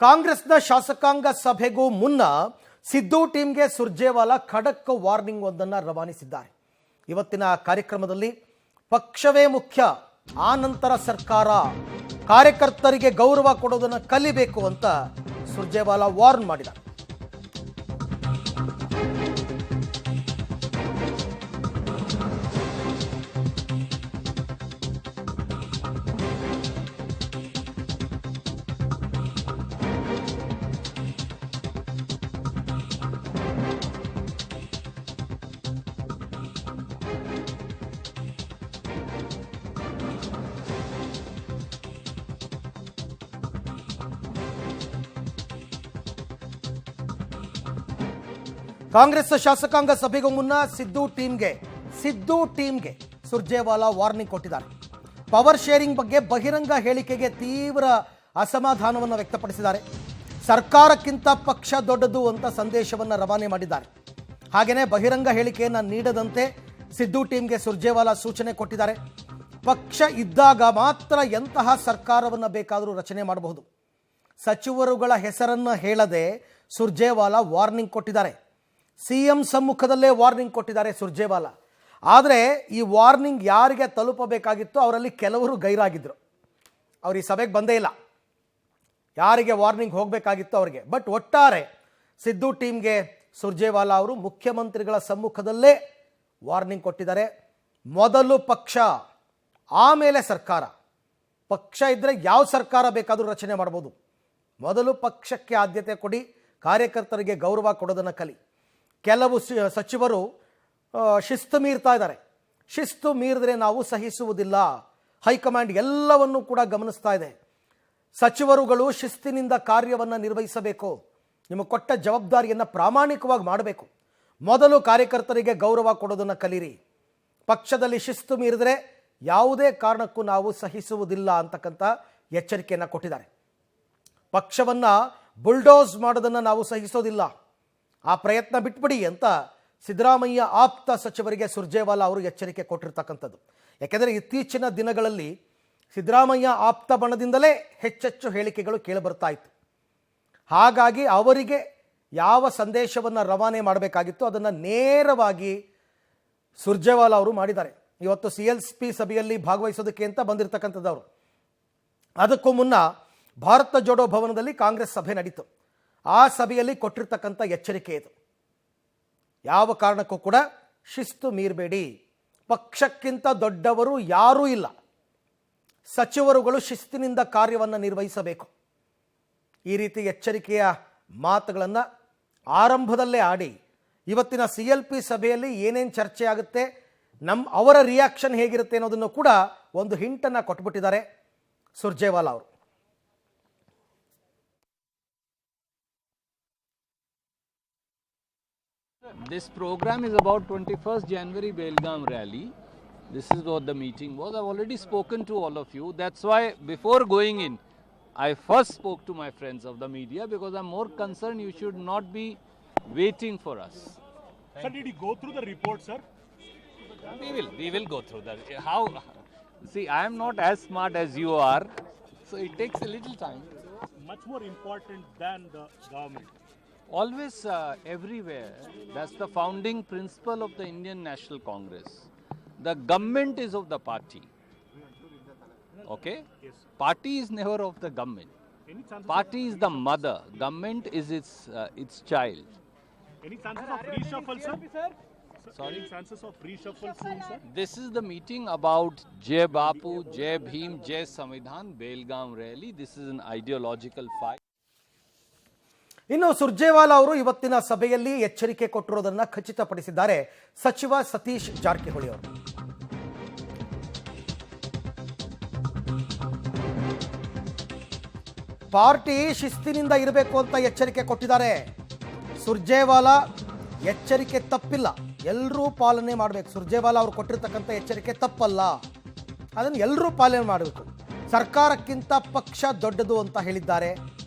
ಕಾಂಗ್ರೆಸ್ನ ಶಾಸಕಾಂಗ ಸಭೆಗೂ ಮುನ್ನ ಸಿದ್ದು ಟೀಮ್ಗೆ ಸುರ್ಜೇವಾಲಾ ಖಡಕ್ ವಾರ್ನಿಂಗ್ ಒಂದನ್ನು ರವಾನಿಸಿದ್ದಾರೆ. ಇವತ್ತಿನ ಕಾರ್ಯಕ್ರಮದಲ್ಲಿ ಪಕ್ಷವೇ ಮುಖ್ಯ, ಆ ನಂತರ ಸರ್ಕಾರ, ಕಾರ್ಯಕರ್ತರಿಗೆ ಗೌರವ ಕೊಡೋದನ್ನು ಕಲಿಬೇಕು ಅಂತ ಸುರ್ಜೇವಾಲಾ ವಾರ್ನ್ ಮಾಡಿದ್ದಾರೆ. ಕಾಂಗ್ರೆಸ್ ಶಾಸಕಾಂಗ ಸಭೆಗೂ ಮುನ್ನ ಸಿದ್ದು ಟೀಮ್ಗೆ ಸುರ್ಜೇವಾಲಾ ವಾರ್ನಿಂಗ್ ಕೊಟ್ಟಿದ್ದಾರೆ. ಪವರ್ ಶೇರಿಂಗ್ ಬಗ್ಗೆ ಬಹಿರಂಗ ಹೇಳಿಕೆಗೆ ತೀವ್ರ ಅಸಮಾಧಾನವನ್ನು ವ್ಯಕ್ತಪಡಿಸಿದ್ದಾರೆ. ಸರ್ಕಾರಕ್ಕಿಂತ ಪಕ್ಷ ದೊಡ್ಡದು ಅಂತ ಸಂದೇಶವನ್ನು ರವಾನೆ ಮಾಡಿದ್ದಾರೆ. ಹಾಗೆಯೇ ಬಹಿರಂಗ ಹೇಳಿಕೆಯನ್ನು ನೀಡದಂತೆ ಸಿದ್ದು ಟೀಮ್ಗೆ ಸುರ್ಜೇವಾಲಾ ಸೂಚನೆ ಕೊಟ್ಟಿದ್ದಾರೆ. ಪಕ್ಷ ಇದ್ದಾಗ ಮಾತ್ರ ಎಂತಹ ಸರ್ಕಾರವನ್ನು ಬೇಕಾದರೂ ರಚನೆ ಮಾಡಬಹುದು. ಸಚಿವರುಗಳ ಹೆಸರನ್ನು ಹೇಳದೆ ಸುರ್ಜೇವಾಲಾ ವಾರ್ನಿಂಗ್ ಕೊಟ್ಟಿದ್ದಾರೆ. ಸಿಎಂ ಸಮ್ಮುಖದಲ್ಲೇ ವಾರ್ನಿಂಗ್ ಕೊಟ್ಟಿದ್ದಾರೆ ಸುರ್ಜೇವಾಲಾ. ಆದರೆ ಈ ವಾರ್ನಿಂಗ್ ಯಾರಿಗೆ ತಲುಪಬೇಕಾಗಿತ್ತು ಅವರಲ್ಲಿ ಕೆಲವರು ಗೈರಾಗಿದ್ದರು. ಅವರು ಈ ಸಭೆಗೆ ಬಂದೇ ಇಲ್ಲ. ಯಾರಿಗೆ ವಾರ್ನಿಂಗ್ ಹೋಗಬೇಕಾಗಿತ್ತು ಅವರಿಗೆ. ಬಟ್ ಒಟ್ಟಾರೆ ಸಿದ್ದು ಟೀಮ್ಗೆ ಸುರ್ಜೇವಾಲಾ ಅವರು ಮುಖ್ಯಮಂತ್ರಿಗಳ ಸಮ್ಮುಖದಲ್ಲೇ ವಾರ್ನಿಂಗ್ ಕೊಟ್ಟಿದ್ದಾರೆ. ಮೊದಲು ಪಕ್ಷ, ಆಮೇಲೆ ಸರ್ಕಾರ. ಪಕ್ಷ ಇದ್ದರೆ ಯಾವ ಸರ್ಕಾರ ಬೇಕಾದರೂ ರಚನೆ ಮಾಡ್ಬೋದು. ಮೊದಲು ಪಕ್ಷಕ್ಕೆ ಆದ್ಯತೆ ಕೊಡಿ, ಕಾರ್ಯಕರ್ತರಿಗೆ ಗೌರವ ಕೊಡೋದನ್ನು ಕಲಿ. ಕೆಲವು ಸಚಿವರು ಶಿಸ್ತು ಮೀರ್ತಾ ಇದ್ದಾರೆ. ಶಿಸ್ತು ಮೀರಿದ್ರೆ ನಾವು ಸಹಿಸುವುದಿಲ್ಲ. ಹೈಕಮಾಂಡ್ ಎಲ್ಲವನ್ನೂ ಕೂಡ ಗಮನಿಸ್ತಾ ಇದೆ. ಸಚಿವರುಗಳು ಶಿಸ್ತಿನಿಂದ ಕಾರ್ಯವನ್ನು ನಿರ್ವಹಿಸಬೇಕು. ನಿಮಗೆ ಕೊಟ್ಟ ಜವಾಬ್ದಾರಿಯನ್ನು ಪ್ರಾಮಾಣಿಕವಾಗಿ ಮಾಡಬೇಕು. ಮೊದಲು ಕಾರ್ಯಕರ್ತರಿಗೆ ಗೌರವ ಕೊಡೋದನ್ನು ಕಲೀರಿ. ಪಕ್ಷದಲ್ಲಿ ಶಿಸ್ತು ಮೀರಿದ್ರೆ ಯಾವುದೇ ಕಾರಣಕ್ಕೂ ನಾವು ಸಹಿಸುವುದಿಲ್ಲ ಅಂತಕ್ಕಂಥ ಎಚ್ಚರಿಕೆಯನ್ನು ಕೊಟ್ಟಿದ್ದಾರೆ. ಪಕ್ಷವನ್ನು ಬುಲ್ಡೋಸ್ ಮಾಡೋದನ್ನು ನಾವು ಸಹಿಸೋದಿಲ್ಲ. ಆ ಪ್ರಯತ್ನ ಬಿಟ್ಬಿಡಿ ಅಂತ ಸಿದ್ದರಾಮಯ್ಯ ಆಪ್ತ ಸಚಿವರಿಗೆ ಸುರ್ಜೇವಾಲಾ ಅವರು ಎಚ್ಚರಿಕೆ ಕೊಟ್ಟಿರ್ತಕ್ಕಂಥದ್ದು. ಯಾಕೆಂದರೆ ಇತ್ತೀಚಿನ ದಿನಗಳಲ್ಲಿ ಸಿದ್ದರಾಮಯ್ಯ ಆಪ್ತ ಬಣದಿಂದಲೇ ಹೆಚ್ಚೆಚ್ಚು ಹೇಳಿಕೆಗಳು ಕೇಳಿಬರ್ತಾ ಇತ್ತು. ಹಾಗಾಗಿ ಅವರಿಗೆ ಯಾವ ಸಂದೇಶವನ್ನು ರವಾನೆ ಮಾಡಬೇಕಾಗಿತ್ತು ಅದನ್ನು ನೇರವಾಗಿ ಸುರ್ಜೇವಾಲಾ ಅವರು ಮಾಡಿದ್ದಾರೆ. ಇವತ್ತು CLP ಸಭೆಯಲ್ಲಿ ಭಾಗವಹಿಸೋದಕ್ಕೆ ಅಂತ ಬಂದಿರತಕ್ಕಂಥದ್ದು ಅವರು. ಅದಕ್ಕೂ ಮುನ್ನ ಭಾರತ ಜೋಡೋ ಭವನದಲ್ಲಿ ಕಾಂಗ್ರೆಸ್ ಸಭೆ ನಡೀತು. ಆ ಸಭೆಯಲ್ಲಿ ಕೊಟ್ಟಿರ್ತಕ್ಕಂಥ ಎಚ್ಚರಿಕೆ ಇದು. ಯಾವ ಕಾರಣಕ್ಕೂ ಕೂಡ ಶಿಸ್ತು ಮೀರಬೇಡಿ. ಪಕ್ಷಕ್ಕಿಂತ ದೊಡ್ಡವರು ಯಾರೂ ಇಲ್ಲ. ಸಚಿವರುಗಳು ಶಿಸ್ತಿನಿಂದ ಕಾರ್ಯವನ್ನು ನಿರ್ವಹಿಸಬೇಕು. ಈ ರೀತಿ ಎಚ್ಚರಿಕೆಯ ಮಾತುಗಳನ್ನು ಆರಂಭದಲ್ಲೇ ಆಡಿ ಇವತ್ತಿನ CLP ಸಭೆಯಲ್ಲಿ ಏನೇನು ಚರ್ಚೆ ಆಗುತ್ತೆ, ಅವರ ರಿಯಾಕ್ಷನ್ ಹೇಗಿರುತ್ತೆ ಅನ್ನೋದನ್ನು ಕೂಡ ಒಂದು ಹಿಂಟನ್ನು ಕೊಟ್ಬಿಟ್ಟಿದ್ದಾರೆ ಸುರ್ಜೇವಾಲಾ ಅವರು. This program is about 21st January Belgaum rally. This is what the meeting was. I've already spoken to all of you. That's why before going in, I first spoke to my friends of the media because I'm more concerned you should not be waiting for us. Sir, did you go through the report, sir? We will go through that. How? See, I am not as smart as you are, so it takes a little time. Much more important than the government. Always, everywhere. That's the founding principle of the Indian National Congress. The government is of the party. Okay? Yes. Party is never of the government. Party is the mother. Government is its child. Any chances of reshuffle, sir? Sorry? Any chances of reshuffle soon, sir? This is the meeting about Jai Bapu, Jai Bhim, Jai Samvidhan, Belgaum rally. This is an ideological fight. ಇನ್ನು ಸುರ್ಜೇವಾಲಾ ಅವರು ಇವತ್ತಿನ ಸಭೆಯಲ್ಲಿ ಎಚ್ಚರಿಕೆ ಕೊಟ್ಟಿರೋದನ್ನು ಖಚಿತಪಡಿಸಿದ್ದಾರೆ ಸಚಿವ ಸತೀಶ್ ಜಾರಕಿಹೊಳಿ ಅವರು. Party ಶಿಸ್ತಿನಿಂದ ಇರಬೇಕು ಅಂತ ಎಚ್ಚರಿಕೆ ಕೊಟ್ಟಿದ್ದಾರೆ. ಸುರ್ಜೇವಾಲಾ ಎಚ್ಚರಿಕೆ ತಪ್ಪಿಲ್ಲ, ಎಲ್ಲರೂ ಪಾಲನೆ ಮಾಡಬೇಕು. ಸುರ್ಜೇವಾಲಾ ಅವರು ಕೊಟ್ಟಿರ್ತಕ್ಕಂಥ ಎಚ್ಚರಿಕೆ ತಪ್ಪಲ್ಲ, ಅದನ್ನು ಎಲ್ಲರೂ ಪಾಲನೆ ಮಾಡಬೇಕು. ಸರ್ಕಾರಕ್ಕಿಂತ ಪಕ್ಷ ದೊಡ್ಡದು ಅಂತ ಹೇಳಿದ್ದಾರೆ.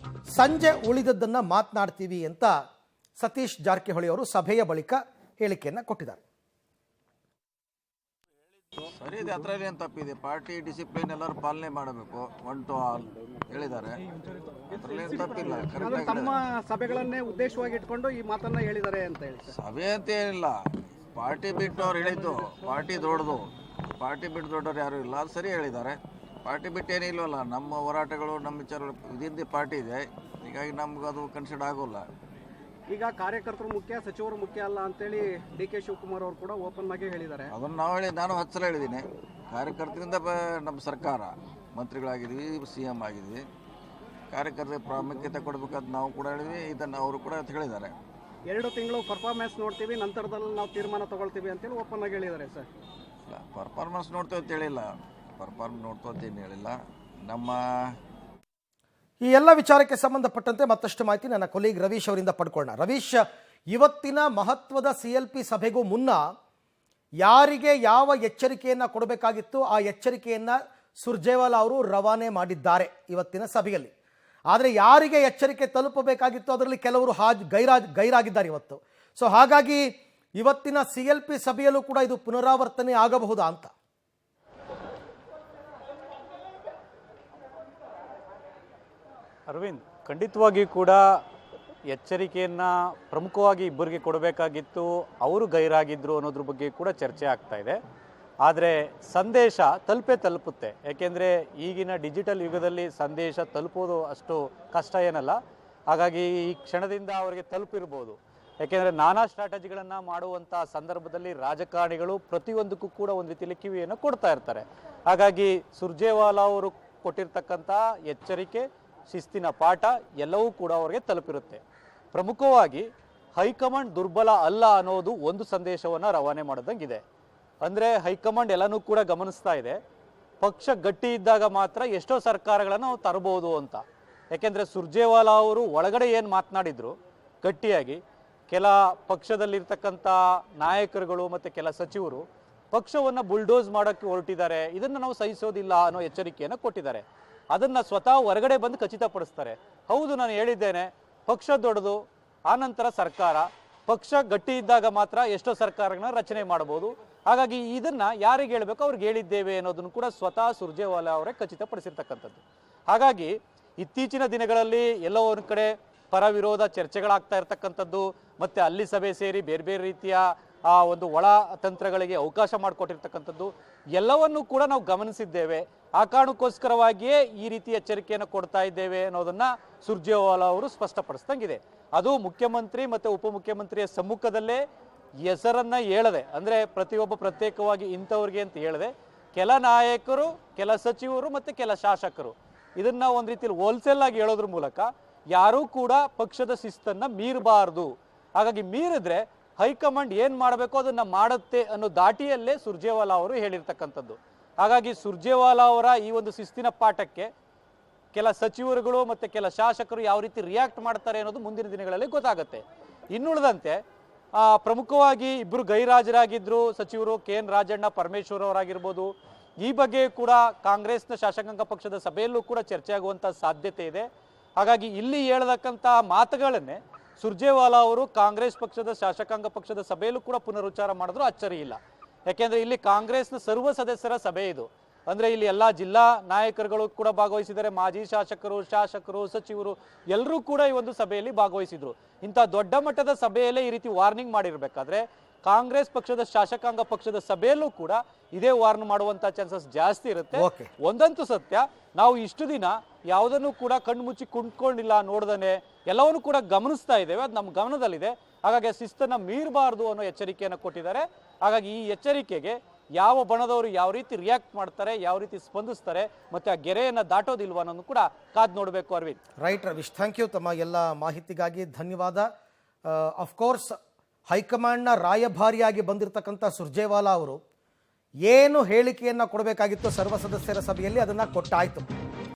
ಸಂಜೆ ಉಳಿದದ್ದನ್ನು ಮಾತನಾಡ್ತೀವಿ ಅಂತ ಸತೀಶ್ ಜಾರಕಿಹೊಳಿ ಅವರು ಸಭೆಯ ಬಳಿಕ ಹೇಳಿಕೆಯನ್ನು ಕೊಟ್ಟಿದ್ದಾರೆ. ಸರಿ ಇದೆ, ಅದರಲ್ಲಿ ಏನು ತಪ್ಪಿದೆ? ಪಾರ್ಟಿ ಡಿಸಿಪ್ಲಿನ್ ಎಲ್ಲರೂ ಪಾಲನೆ ಮಾಡಬೇಕು, 1 to all ಹೇಳಿದ್ದಾರೆ, ಅದರಲ್ಲಿ ಏನು ತಪ್ಪಿಲ್ಲ. ಕರೆಕ್ಟಾಗಿ ತಮ್ಮ ಸಭೆಗಳನ್ನೇ ಉದ್ದೇಶವಾಗಿ ಇಟ್ಕೊಂಡು ಈ ಮಾತನ್ನ ಹೇಳಿದ್ದಾರೆ ಅಂತ ಹೇಳಿ ಸರ್. ಸಭೆ ಅಂತ ಏನಿಲ್ಲ, ಪಾರ್ಟಿ ಬಿಟ್ಟು ಅವ್ರು ಹೇಳಿದ್ದು ಪಾರ್ಟಿ ದೊಡ್ಡದು, ಪಾರ್ಟಿ ಬಿಟ್ಟು ದೊಡ್ಡವ್ರು ಯಾರು ಇಲ್ಲ, ಅದು ಸರಿ ಹೇಳಿದ್ದಾರೆ. ಪಾರ್ಟಿ ಬಿಟ್ಟು ಏನಿಲ್ವಲ್ಲ, ನಮ್ಮ ಹೋರಾಟಗಳು ನಮ್ಮ ವಿಚಾರಗಳು ಇದ್ದಿದ್ದು ಪಾರ್ಟಿ ಇದೆ, ಹೀಗಾಗಿ ನಮ್ಗೆ ಅದು ಕನ್ಸಿಡರ್ ಆಗೋಲ್ಲ. ಈಗ ಕಾರ್ಯಕರ್ತರು ಮುಖ್ಯ, ಸಚಿವರು ಮುಖ್ಯ ಅಲ್ಲ ಅಂತೇಳಿ DK ಶಿವಕುಮಾರ್ ಅವರು ಕೂಡ ಓಪನ್ ಆಗಿ ಹೇಳಿದ್ದಾರೆ. ಅದನ್ನು ನಾನು 10 ಸಲ ಹೇಳಿದ್ದೀನಿ. ಕಾರ್ಯಕರ್ತರಿಂದ ನಮ್ಮ ಸರ್ಕಾರ ಮಂತ್ರಿಗಳಾಗಿದ್ವಿ, CM ಆಗಿದ್ವಿ, ಕಾರ್ಯಕರ್ತರಿಗೆ ಪ್ರಾಮುಖ್ಯತೆ ಕೊಡಬೇಕಾದ ನಾವು ಕೂಡ ಹೇಳಿದ್ವಿ, ಇದನ್ನು ಅವರು ಕೂಡ ಹೇಳಿದ್ದಾರೆ. 2 ತಿಂಗಳು ಪರ್ಫಾರ್ಮೆನ್ಸ್ ನೋಡ್ತೀವಿ, ನಂತರದಲ್ಲಿ ನಾವು ತೀರ್ಮಾನ ತಗೊಳ್ತೀವಿ ಅಂತೇಳಿ ಓಪನ್ ಆಗಿ ಹೇಳಿದ್ದಾರೆ ಸರ್. ಪರ್ಫಾರ್ಮೆನ್ಸ್ ನೋಡ್ತೇವೆ ಅಂತ ಹೇಳಿಲ್ಲ, ಪರ್ಫಾರ್ಮೆನ್ಸ್ ನೋಡ್ತೇವೆ ಅಂತ ಏನು ಹೇಳಿಲ್ಲ. ನಮ್ಮ ಈ ಎಲ್ಲ ವಿಚಾರಕ್ಕೆ ಸಂಬಂಧಪಟ್ಟಂತೆ ಮತ್ತಷ್ಟು ಮಾಹಿತಿ ನನ್ನ ಕೊಲೀಗ್ ರವೀಶ್ ಅವರಿಂದ ಪಡ್ಕೊಳ್ಳೋಣ. ರವೀಶ್, ಇವತ್ತಿನ ಮಹತ್ವದ CLP ಸಭೆಗೂ ಮುನ್ನ ಯಾರಿಗೆ ಯಾವ ಎಚ್ಚರಿಕೆಯನ್ನು ಕೊಡಬೇಕಾಗಿತ್ತು ಆ ಎಚ್ಚರಿಕೆಯನ್ನು ಸುರ್ಜೇವಾಲಾ ಅವರು ರವಾನೆ ಮಾಡಿದ್ದಾರೆ ಇವತ್ತಿನ ಸಭೆಯಲ್ಲಿ. ಆದರೆ ಯಾರಿಗೆ ಎಚ್ಚರಿಕೆ ತಲುಪಬೇಕಾಗಿತ್ತು ಅದರಲ್ಲಿ ಕೆಲವರು ಗೈರಾಗಿದ್ದಾರೆ ಇವತ್ತು. ಸೊ ಹಾಗಾಗಿ ಇವತ್ತಿನ CLP ಸಭೆಯಲ್ಲೂ ಕೂಡ ಇದು ಪುನರಾವರ್ತನೆ ಆಗಬಹುದಾ ಅಂತ? ಅರವಿಂದ್, ಖಂಡಿತವಾಗಿಯೂ ಕೂಡ ಎಚ್ಚರಿಕೆಯನ್ನು ಪ್ರಮುಖವಾಗಿ ಇಬ್ಬರಿಗೆ ಕೊಡಬೇಕಾಗಿತ್ತು, ಅವರು ಗೈರಾಗಿದ್ದರು ಅನ್ನೋದ್ರ ಬಗ್ಗೆ ಕೂಡ ಚರ್ಚೆ ಆಗ್ತಾ ಇದೆ. ಆದರೆ ಸಂದೇಶ ತಲುಪುತ್ತೆ. ಯಾಕೆಂದರೆ ಈಗಿನ ಡಿಜಿಟಲ್ ಯುಗದಲ್ಲಿ ಸಂದೇಶ ತಲುಪೋದು ಅಷ್ಟು ಕಷ್ಟ ಏನಲ್ಲ. ಹಾಗಾಗಿ ಈ ಕ್ಷಣದಿಂದ ಅವರಿಗೆ ತಲುಪಿರ್ಬೋದು. ಯಾಕೆಂದರೆ ನಾನಾ ಸ್ಟ್ರಾಟಜಿಗಳನ್ನು ಮಾಡುವಂಥ ಸಂದರ್ಭದಲ್ಲಿ ರಾಜಕಾರಣಿಗಳು ಪ್ರತಿಯೊಂದಕ್ಕೂ ಕೂಡ ಒಂದು ರೀತಿಯಲ್ಲಿ ಕಿವಿಯನ್ನು ಕೊಡ್ತಾ ಇರ್ತಾರೆ. ಹಾಗಾಗಿ ಸುರ್ಜೇವಾಲಾ ಅವರು ಕೊಟ್ಟಿರ್ತಕ್ಕಂಥ ಎಚ್ಚರಿಕೆ, ಶಿಸ್ತಿನ ಪಾಠ ಎಲ್ಲವೂ ಕೂಡ ಅವರಿಗೆ ತಲುಪಿರುತ್ತೆ. ಪ್ರಮುಖವಾಗಿ ಹೈಕಮಾಂಡ್ ದುರ್ಬಲ ಅಲ್ಲ ಅನ್ನೋದು ಒಂದು ಸಂದೇಶವನ್ನು ರವಾನೆ ಮಾಡೋದಂಗಿದೆ. ಅಂದರೆ ಹೈಕಮಾಂಡ್ ಎಲ್ಲನೂ ಕೂಡ ಗಮನಿಸ್ತಾ ಇದೆ, ಪಕ್ಷ ಗಟ್ಟಿ ಇದ್ದಾಗ ಮಾತ್ರ ಎಷ್ಟೋ ಸರ್ಕಾರಗಳನ್ನು ನಾವು ತರಬಹುದು ಅಂತ. ಯಾಕೆಂದರೆ ಸುರ್ಜೇವಾಲಾ ಅವರು ಒಳಗಡೆ ಏನು ಮಾತನಾಡಿದ್ರು ಗಟ್ಟಿಯಾಗಿ, ಕೆಲ ಪಕ್ಷದಲ್ಲಿರ್ತಕ್ಕಂಥ ನಾಯಕರುಗಳು ಮತ್ತು ಕೆಲ ಸಚಿವರು ಪಕ್ಷವನ್ನು ಬುಲ್ಡೋಸ್ ಮಾಡೋಕ್ಕೆ ಹೊರಟಿದ್ದಾರೆ, ಇದನ್ನು ನಾವು ಸಹಿಸೋದಿಲ್ಲ ಅನ್ನೋ ಎಚ್ಚರಿಕೆಯನ್ನು ಕೊಟ್ಟಿದ್ದಾರೆ. ಅದನ್ನು ಸ್ವತಃ ಹೊರಗಡೆ ಬಂದು ಖಚಿತಪಡಿಸ್ತಾರೆ. ಹೌದು, ನಾನು ಹೇಳಿದ್ದೇನೆ, ಪಕ್ಷ ದೊಡ್ಡದು, ಆನಂತರ ಸರ್ಕಾರ, ಪಕ್ಷ ಗಟ್ಟಿ ಇದ್ದಾಗ ಮಾತ್ರ ಎಷ್ಟೋ ಸರ್ಕಾರಗಳನ್ನ ರಚನೆ ಮಾಡ್ಬೋದು. ಹಾಗಾಗಿ ಇದನ್ನು ಯಾರಿಗೆ ಹೇಳಬೇಕು ಅವ್ರಿಗೆ ಹೇಳಿದ್ದೇವೆ ಅನ್ನೋದನ್ನು ಕೂಡ ಸ್ವತಃ ಸುರ್ಜೇವಾಲಾ ಅವರೇ ಖಚಿತಪಡಿಸಿರ್ತಕ್ಕಂಥದ್ದು. ಹಾಗಾಗಿ ಇತ್ತೀಚಿನ ದಿನಗಳಲ್ಲಿ ಎಲ್ಲೋ ಒಂದು ಕಡೆ ಪರ ವಿರೋಧ ಚರ್ಚೆಗಳಾಗ್ತಾ ಇರ್ತಕ್ಕಂಥದ್ದು, ಮತ್ತು ಅಲ್ಲಿ ಸಭೆ ಸೇರಿ ಬೇರೆ ಬೇರೆ ರೀತಿಯ ಆ ಒಂದು ಒಳ ತಂತ್ರಗಳಿಗೆ ಅವಕಾಶ ಮಾಡಿಕೊಟ್ಟಿರ್ತಕ್ಕಂಥದ್ದು ಎಲ್ಲವನ್ನೂ ಕೂಡ ನಾವು ಗಮನಿಸಿದ್ದೇವೆ. ಆ ಕಾರಣಕ್ಕೋಸ್ಕರವಾಗಿಯೇ ಈ ರೀತಿ ಎಚ್ಚರಿಕೆಯನ್ನು ಕೊಡ್ತಾ ಇದ್ದೇವೆ ಅನ್ನೋದನ್ನು ಸುರ್ಜೇವಾಲಾ ಅವರು ಸ್ಪಷ್ಟಪಡಿಸ್ದಂಗಿದೆ. ಅದು ಮುಖ್ಯಮಂತ್ರಿ ಮತ್ತು ಉಪಮುಖ್ಯಮಂತ್ರಿಯ ಸಮ್ಮುಖದಲ್ಲೇ ಹೆಸರನ್ನು ಹೇಳದೆ, ಅಂದರೆ ಪ್ರತಿಯೊಬ್ಬ ಪ್ರತ್ಯೇಕವಾಗಿ ಇಂಥವ್ರಿಗೆ ಅಂತ ಹೇಳದೆ, ಕೆಲ ನಾಯಕರು, ಕೆಲ ಸಚಿವರು ಮತ್ತು ಕೆಲ ಶಾಸಕರು ಇದನ್ನು ಒಂದು ರೀತಿಯಲ್ಲಿ ಹೋಲ್ಸೇಲ್ ಆಗಿ ಹೇಳೋದ್ರ ಮೂಲಕ ಯಾರೂ ಕೂಡ ಪಕ್ಷದ ಶಿಸ್ತನ್ನು ಮೀರಬಾರ್ದು. ಹಾಗಾಗಿ ಮೀರಿದ್ರೆ ಹೈಕಮಾಂಡ್ ಏನು ಮಾಡಬೇಕು ಅದನ್ನು ಮಾಡುತ್ತೆ ಅನ್ನೋ ದಾಟಿಯಲ್ಲೇ ಸುರ್ಜೇವಾಲಾ ಅವರು ಹೇಳಿರ್ತಕ್ಕಂಥದ್ದು. ಹಾಗಾಗಿ ಸುರ್ಜೇವಾಲಾ ಅವರ ಈ ಒಂದು ಶಿಸ್ತಿನ ಪಾಠಕ್ಕೆ ಕೆಲ ಸಚಿವರುಗಳು ಮತ್ತು ಕೆಲ ಶಾಸಕರು ಯಾವ ರೀತಿ ರಿಯಾಕ್ಟ್ ಮಾಡ್ತಾರೆ ಅನ್ನೋದು ಮುಂದಿನ ದಿನಗಳಲ್ಲಿ ಗೊತ್ತಾಗುತ್ತೆ. ಇನ್ನುಳಿದಂತೆ ಪ್ರಮುಖವಾಗಿ ಇಬ್ಬರು ಗೈರಾಜರಾಗಿದ್ದರು ಸಚಿವರು, KN ರಾಜಣ್ಣ, ಪರಮೇಶ್ವರ್ ಅವರಾಗಿರ್ಬೋದು. ಈ ಬಗ್ಗೆ ಕೂಡ ಕಾಂಗ್ರೆಸ್ನ ಶಾಸಕಾಂಗ ಪಕ್ಷದ ಸಭೆಯಲ್ಲೂ ಕೂಡ ಚರ್ಚೆ ಆಗುವಂಥ ಸಾಧ್ಯತೆ ಇದೆ. ಹಾಗಾಗಿ ಇಲ್ಲಿ ಹೇಳತಕ್ಕಂಥ ಮಾತುಗಳನ್ನೇ ಸುರ್ಜೇವಾಲಾ ಅವರು ಕಾಂಗ್ರೆಸ್ ಪಕ್ಷದ ಶಾಸಕಾಂಗ ಪಕ್ಷದ ಸಭೆಯಲ್ಲೂ ಕೂಡ ಪುನರುಚ್ಚಾರ ಮಾಡಿದ್ರು ಅಚ್ಚರಿ ಇಲ್ಲ. ಯಾಕೆಂದರೆ ಇಲ್ಲಿ ಕಾಂಗ್ರೆಸ್ನ ಸರ್ವ ಸದಸ್ಯರ ಸಭೆ ಇದು. ಅಂದರೆ ಇಲ್ಲಿ ಎಲ್ಲ ಜಿಲ್ಲಾ ನಾಯಕರುಗಳು ಕೂಡ ಭಾಗವಹಿಸಿದ್ದಾರೆ, ಮಾಜಿ ಶಾಸಕರು, ಸಚಿವರು ಎಲ್ಲರೂ ಕೂಡ ಈ ಒಂದು ಸಭೆಯಲ್ಲಿ ಭಾಗವಹಿಸಿದ್ರು. ಇಂಥ ದೊಡ್ಡ ಮಟ್ಟದ ಸಭೆಯಲ್ಲೇ ಈ ರೀತಿ ವಾರ್ನಿಂಗ್ ಮಾಡಿರಬೇಕಾದ್ರೆ ಕಾಂಗ್ರೆಸ್ ಪಕ್ಷದ ಶಾಸಕಾಂಗ ಪಕ್ಷದ ಸಭೆಯಲ್ಲೂ ಕೂಡ ಇದೇ ವಾರ್ನ್ ಮಾಡುವಂಥ ಚಾನ್ಸಸ್ ಜಾಸ್ತಿ ಇರುತ್ತೆ. ಒಂದಂತೂ ಸತ್ಯ, ನಾವು ಇಷ್ಟು ದಿನ ಯಾವುದನ್ನು ಕೂಡ ಕಣ್ಣು ಮುಚ್ಚಿ ಕುಂತ್ಕೊಂಡಿಲ್ಲ, ನೋಡ್ದೇ ಎಲ್ಲವನ್ನೂ ಕೂಡ ಗಮನಿಸ್ತಾ ಇದ್ದೇವೆ, ಅದು ನಮ್ಮ ಗಮನದಲ್ಲಿದೆ. ಹಾಗಾಗಿ ಶಿಸ್ತನ್ನು ಮೀರಬಾರ್ದು ಅನ್ನೋ ಎಚ್ಚರಿಕೆಯನ್ನು ಕೊಟ್ಟಿದ್ದಾರೆ. ಹಾಗಾಗಿ ಈ ಎಚ್ಚರಿಕೆಗೆ ಯಾವ ಬಣದವರು ಯಾವ ರೀತಿ ರಿಯಾಕ್ಟ್ ಮಾಡ್ತಾರೆ, ಯಾವ ರೀತಿ ಸ್ಪಂದಿಸ್ತಾರೆ, ಮತ್ತು ಆ ಗೆರೆಯನ್ನು ದಾಟೋದಿಲ್ವ ಅನ್ನೋದು ಕೂಡ ಕಾದು ನೋಡಬೇಕು. Arvind. Right Ravish, thank you. ತಮ್ಮ ಎಲ್ಲ ಮಾಹಿತಿಗಾಗಿ ಧನ್ಯವಾದ. ಅಫ್ಕೋರ್ಸ್ ಹೈಕಮಾಂಡ್ನ ರಾಯಭಾರಿಯಾಗಿ ಬಂದಿರತಕ್ಕಂಥ ಸುರ್ಜೇವಾಲಾ ಅವರು ಏನು ಹೇಳಿಕೆಯನ್ನು ಕೊಡಬೇಕಾಗಿತ್ತು ಸರ್ವ ಸದಸ್ಯರ ಸಭೆಯಲ್ಲಿ ಅದನ್ನು ಕೊಟ್ಟಾಯಿತು.